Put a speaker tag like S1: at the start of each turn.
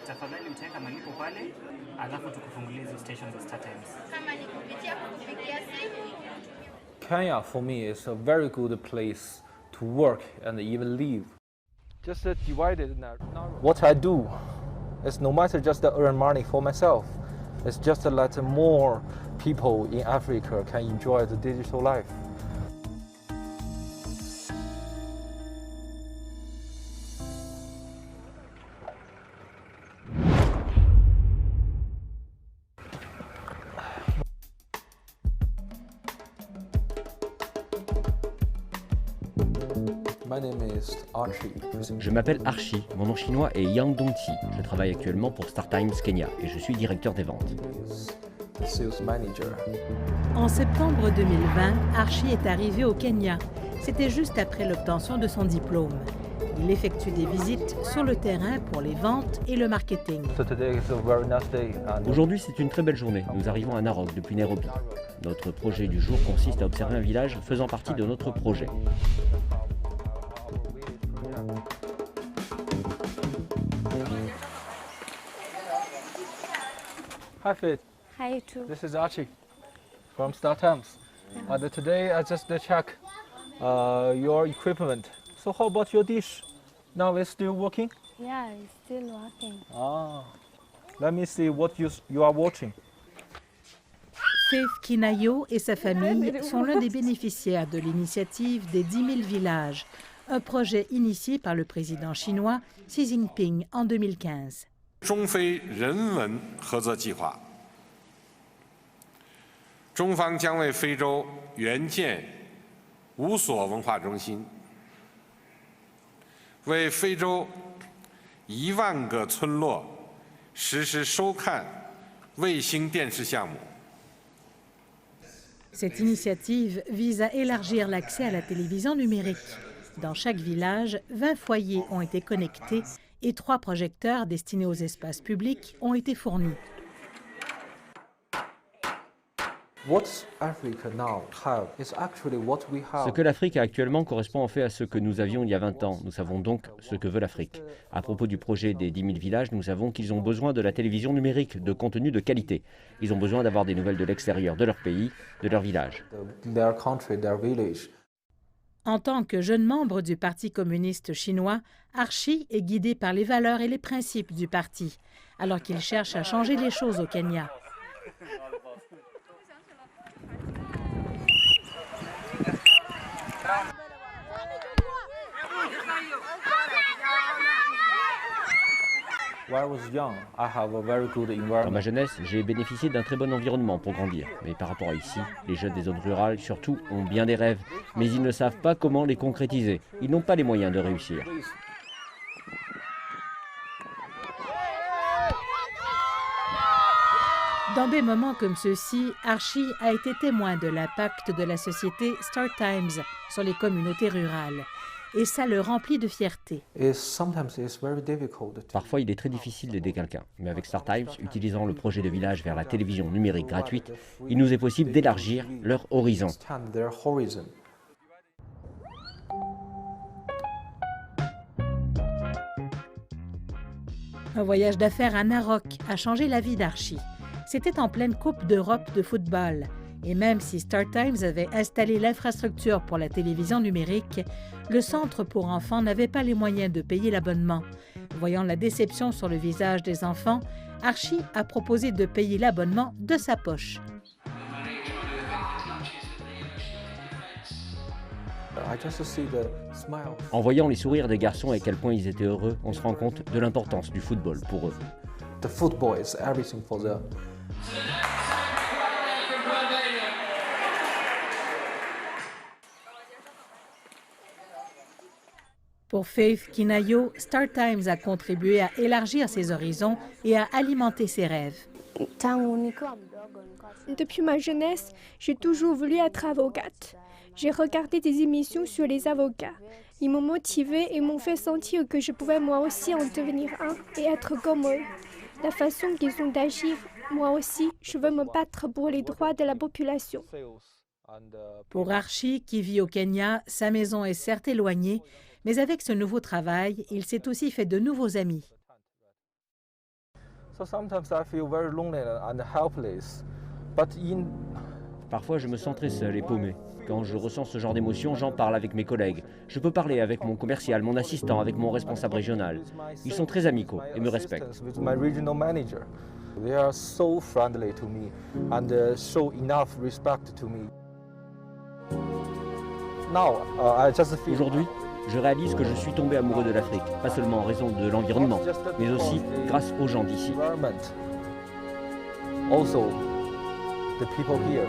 S1: Tafadhali utaweka malipo pale, alafu tukufungulie hizo stations za StarTimes.
S2: Kama ni kupitia kukupigia simu.
S3: Kenya for me is a very good place to work and even live. Just divided now. What I do is no matter just to earn money for myself, it's just to let more people in Africa can enjoy the digital life. My name is Archie.
S4: Je m'appelle Archie, mon nom chinois est Yang Dongqi. Je travaille actuellement pour StarTimes Kenya et je suis directeur des ventes.
S3: The sales manager.
S5: En septembre 2020, Archie est arrivé au Kenya. C'était juste après l'obtention de son diplôme. Il effectue des visites sur le terrain pour les ventes et le marketing.
S3: So today is a very nice day.
S4: Aujourd'hui, c'est une très belle journée. Nous arrivons à Narok depuis Nairobi. Notre projet du jour consiste à observer un village faisant partie de notre projet.
S3: Hi, Fit.
S2: Hi too.
S3: This is Archie from StarTimes. Today I just check your equipment. So how about your dish? Now it's still working?
S2: Yeah, it's still working.
S3: Let me see what you are watching.
S5: Faith Kinayo et sa famille sont l'un des bénéficiaires de l'initiative des 10 000 villages, un projet initié par le président chinois Xi Jinping en 2015.
S6: 中非人文合作计划，中方将为非洲援建5所文化中心，为非洲1万个村落实施收看卫星电视项目。
S5: Cette initiative vise à élargir l'accès à la télévision numérique. Dans chaque village, 20 foyers ont été connectés et 3 projecteurs destinés aux espaces publics ont été fournis.
S3: What Africa now have is actually what we have.
S4: Ce que l'Afrique a actuellement correspond en fait à ce que nous avions il y a 20 ans. Nous savons donc ce que veut l'Afrique. À propos du projet des 10 000 villages, nous savons qu'ils ont besoin de la télévision numérique, de contenu de qualité. Ils ont besoin d'avoir des nouvelles de l'extérieur, de leur pays, de leur village.
S3: Their country, their village.
S5: En tant que jeune membre du Parti communiste chinois, Archie est guidé par les valeurs et les principes du parti, alors qu'il cherche à changer les choses au Kenya.
S3: When I was young, I have a very good
S4: Dans
S3: environment.
S4: ma jeunesse, j'ai bénéficié d'un très bon environnement pour grandir. Mais par rapport à ici, les jeunes des zones rurales, surtout, ont bien des rêves, mais ils ne savent pas comment les concrétiser. Ils n'ont pas les moyens de réussir.
S5: Dans des moments comme ceux-ci, Archie a été témoin de l'impact de la société StarTimes sur les communautés rurales. Et ça le remplit de fierté.
S3: Sometimes it's very difficult.
S4: Parfois, il est très difficile d'aider quelqu'un. Mais avec StarTimes, utilisant le projet de village vers la télévision numérique gratuite, il nous est possible d'élargir leur horizon.
S3: Extend their horizon.
S5: Un voyage d'affaires à Narok a changé la vie d'Archie. C'était en pleine Coupe d'Europe de football. Et même si StarTimes avait installé l'infrastructure pour la télévision numérique, le centre pour enfants n'avait pas les moyens de payer l'abonnement. Voyant la déception sur le visage des enfants, Archie a proposé de payer l'abonnement de sa poche.
S3: I just see the smile.
S4: En voyant les sourires des garçons et à quel point ils étaient heureux, on se rend compte de l'importance du football pour eux.
S3: The football is everything for them.
S5: Pour Faith Kinayo, StarTimes a contribué à élargir ses horizons et à alimenter ses rêves.
S7: Depuis ma jeunesse, j'ai toujours voulu être avocate. J'ai regardé des émissions sur les avocats. Ils m'ont motivée et m'ont fait sentir que je pouvais moi aussi en devenir un et être comme eux. La façon qu'ils ont d'agir, moi aussi, je veux me battre pour les droits de la population.
S5: Pour Archie, qui vit au Kenya, sa maison est certes éloignée, mais avec ce nouveau travail, il s'est aussi fait de nouveaux amis.
S3: So sometimes I feel very lonely and helpless. But
S4: Parfois, je me sens très seul et paumé. Quand je ressens ce genre d'émotion, j'en parle avec mes collègues. Je peux parler avec mon commercial, mon assistant, avec mon responsable régional. Ils sont très amicaux et me respectent.
S3: They are so friendly to me and show enough respect to me. Now, I just feel.
S4: Aujourd'hui, je réalise que je suis tombé amoureux de l'Afrique, pas seulement en raison de l'environnement, mais aussi grâce aux gens d'ici.
S3: Also, the people here.